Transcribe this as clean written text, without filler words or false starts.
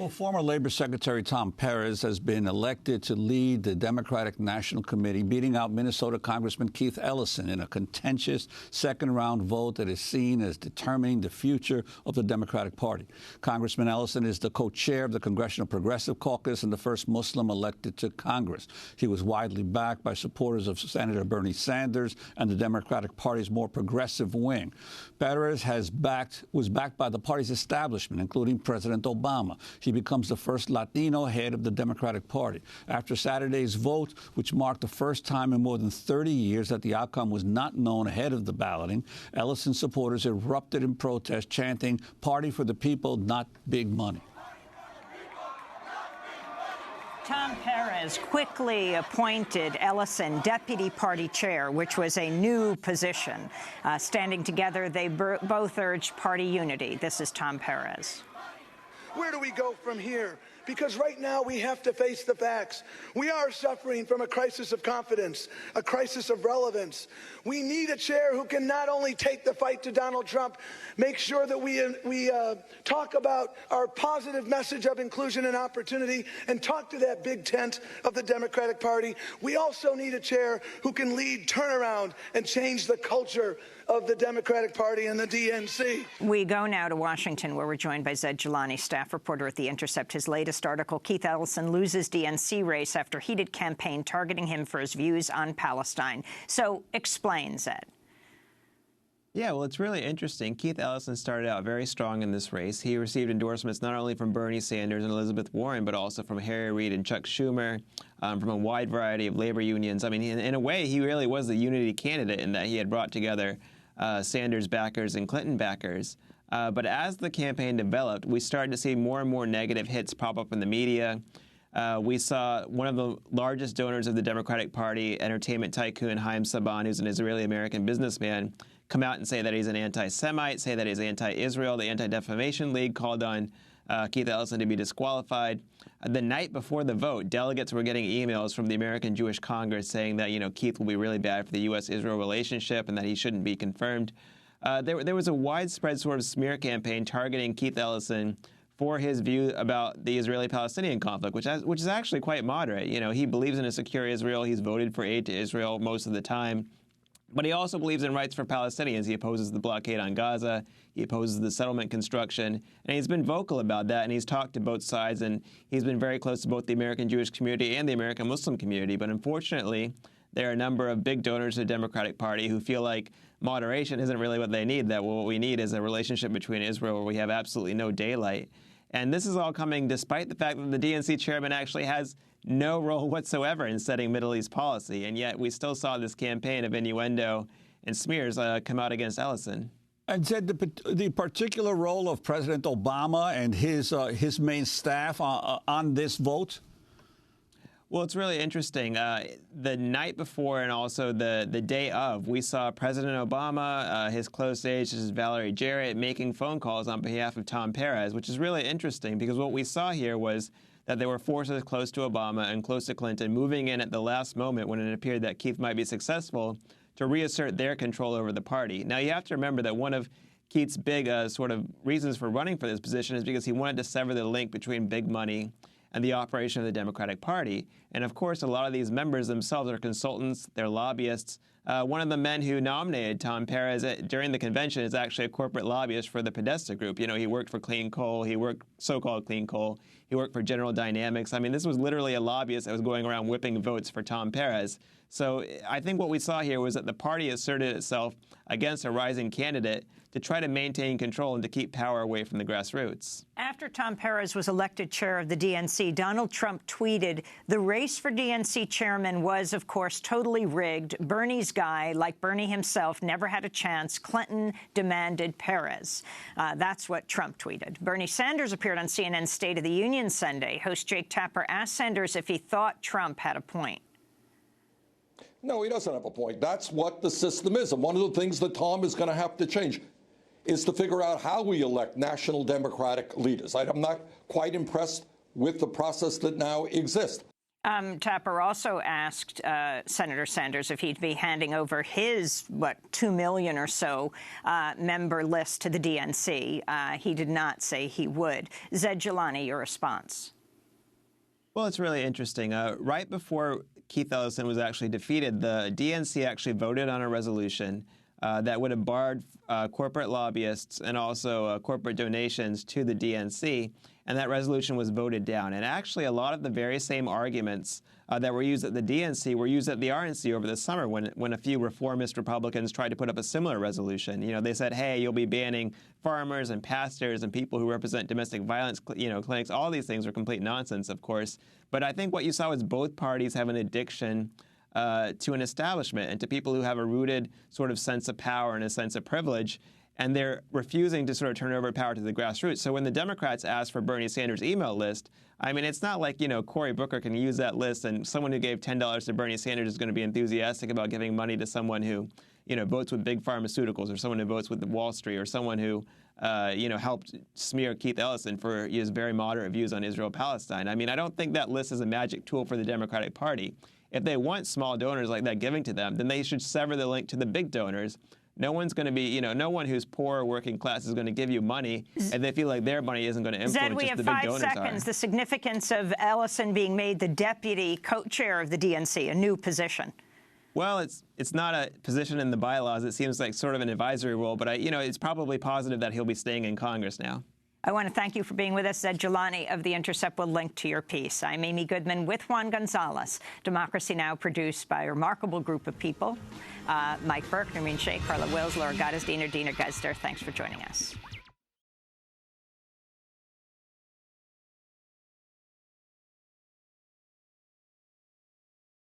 Well, former Labor Secretary Tom Perez has been elected to lead the Democratic National Committee, beating out Minnesota Congressman Keith Ellison in a contentious second-round vote that is seen as determining the future of the Democratic Party. Congressman Ellison is the co-chair of the Congressional Progressive Caucus and the first Muslim elected to Congress. He was widely backed by supporters of Senator Bernie Sanders and the Democratic Party's more progressive wing. Perez was backed by the party's establishment, including President Obama. He becomes the first Latino head of the Democratic Party. After Saturday's vote, which marked the first time in more than 30 years that the outcome was not known ahead of the balloting, Ellison supporters erupted in protest, chanting, "Party for the people, not big money." Tom Perez quickly appointed Ellison deputy party chair, which was a new position. Standing together, they both urged party unity. This is Tom Perez. Where do we go from here? Because right now we have to face the facts. We are suffering from a crisis of confidence, a crisis of relevance. We need a chair who can not only take the fight to Donald Trump, make sure that we talk about our positive message of inclusion and opportunity and talk to that big tent of the Democratic Party. We also need a chair who can lead turnaround and change the culture of the Democratic Party and the DNC. We go now to Washington, where we're joined by Zed Jelani, staff reporter at The Intercept. His latest article, Keith Ellison loses DNC race after heated campaign targeting him for his views on Palestine. So explain, Zed. Yeah, well, it's really interesting. Keith Ellison started out very strong in this race. He received endorsements not only from Bernie Sanders and Elizabeth Warren, but also from Harry Reid and Chuck Schumer, from a wide variety of labor unions. I mean, in a way, he really was the unity candidate in that he had brought together Sanders backers and Clinton backers. But as the campaign developed, we started to see more and more negative hits pop up in the media. We saw one of the largest donors of the Democratic Party, entertainment tycoon Haim Saban, who's an Israeli-American businessman, come out and say that he's an anti-Semite, say that he's anti-Israel. The Anti-Defamation League called on Keith Ellison to be disqualified. The night before the vote, delegates were getting emails from the American Jewish Congress saying that, Keith will be really bad for the U.S.-Israel relationship and that he shouldn't be confirmed. There was a widespread sort of smear campaign targeting Keith Ellison for his view about the Israeli-Palestinian conflict, which is actually quite moderate. He believes in a secure Israel. He's voted for aid to Israel most of the time. But he also believes in rights for Palestinians. He opposes the blockade on Gaza. He opposes the settlement construction. And he's been vocal about that, and he's talked to both sides, and he's been very close to both the American Jewish community and the American Muslim community. But unfortunately, there are a number of big donors to the Democratic Party who feel like moderation isn't really what they need, that what we need is a relationship between Israel where we have absolutely no daylight. And this is all coming despite the fact that the DNC chairman actually has no role whatsoever in setting Middle East policy. And yet we still saw this campaign of innuendo and smears come out against Ellison. And said the particular role of President Obama and his main staff on this vote? Well, it's really interesting. The night before and also the day of, we saw President Obama, his close aides, such as Valerie Jarrett, making phone calls on behalf of Tom Perez, which is really interesting because what we saw here was that there were forces close to Obama and close to Clinton moving in at the last moment when it appeared that Keith might be successful to reassert their control over the party. Now, you have to remember that one of Keith's big sort of reasons for running for this position is because he wanted to sever the link between big money and the operation of the Democratic Party. And of course, a lot of these members themselves are consultants, they're lobbyists. One of the men who nominated Tom Perez during the convention is actually a corporate lobbyist for the Podesta Group. He worked for Clean Coal, he worked so-called Clean Coal, he worked for General Dynamics. I mean, this was literally a lobbyist that was going around whipping votes for Tom Perez. So I think what we saw here was that the party asserted itself against a rising candidate to try to maintain control and to keep power away from the grassroots. After Tom Perez was elected chair of the DNC, Donald Trump tweeted, "The race for DNC chairman was, of course, totally rigged. Bernie's guy, like Bernie himself, never had a chance. Clinton demanded Perez." That's what Trump tweeted. Bernie Sanders appeared on CNN's State of the Union Sunday. Host Jake Tapper asked Sanders if he thought Trump had a point. No, he doesn't have a point. That's what the system is. And one of the things that Tom is going to have to change is to figure out how we elect national Democratic leaders. I'm not quite impressed with the process that now exists. Tapper also asked Senator Sanders if he'd be handing over his, 2 million or so member list to the DNC. He did not say he would. Zed Jelani, your response. Well, it's really interesting. Right before Keith Ellison was actually defeated, the DNC actually voted on a resolution that would have barred corporate lobbyists and also corporate donations to the DNC, and that resolution was voted down. And actually, a lot of the very same arguments that were used at the DNC were used at the RNC over the summer when a few reformist Republicans tried to put up a similar resolution. You know, they said, hey, you'll be banning farmers and pastors and people who represent domestic violence, clinics. All these things are complete nonsense, of course. But I think what you saw was both parties have an addiction to an establishment and to people who have a rooted sort of sense of power and a sense of privilege, and they're refusing to sort of turn over power to the grassroots. So when the Democrats asked for Bernie Sanders' email list, I mean, it's not like, Cory Booker can use that list and someone who gave $10 to Bernie Sanders is going to be enthusiastic about giving money to someone who, votes with big pharmaceuticals, or someone who votes with Wall Street, or someone who, helped smear Keith Ellison for his very moderate views on Israel-Palestine. I mean, I don't think that list is a magic tool for the Democratic Party. If they want small donors like that giving to them, then they should sever the link to the big donors. No one's going to be, no one who's poor or working class is going to give you money, and they feel like their money isn't going to influence Zed, we just have the big 5 donors seconds. are. The significance of Ellison being made the deputy co-chair of the DNC, a new position. Well, it's not a position in the bylaws. It seems like sort of an advisory role, but it's probably positive that he'll be staying in Congress now. I want to thank you for being with us. Zed Jelani of The Intercept will link to your piece. I'm Amy Goodman with Juan Gonzalez. Democracy Now! Produced by a remarkable group of people. Mike Burke, Nermeen Sheikh, Carla Wills, Laura Gottesdiener, Dina Geisler. Thanks for joining us.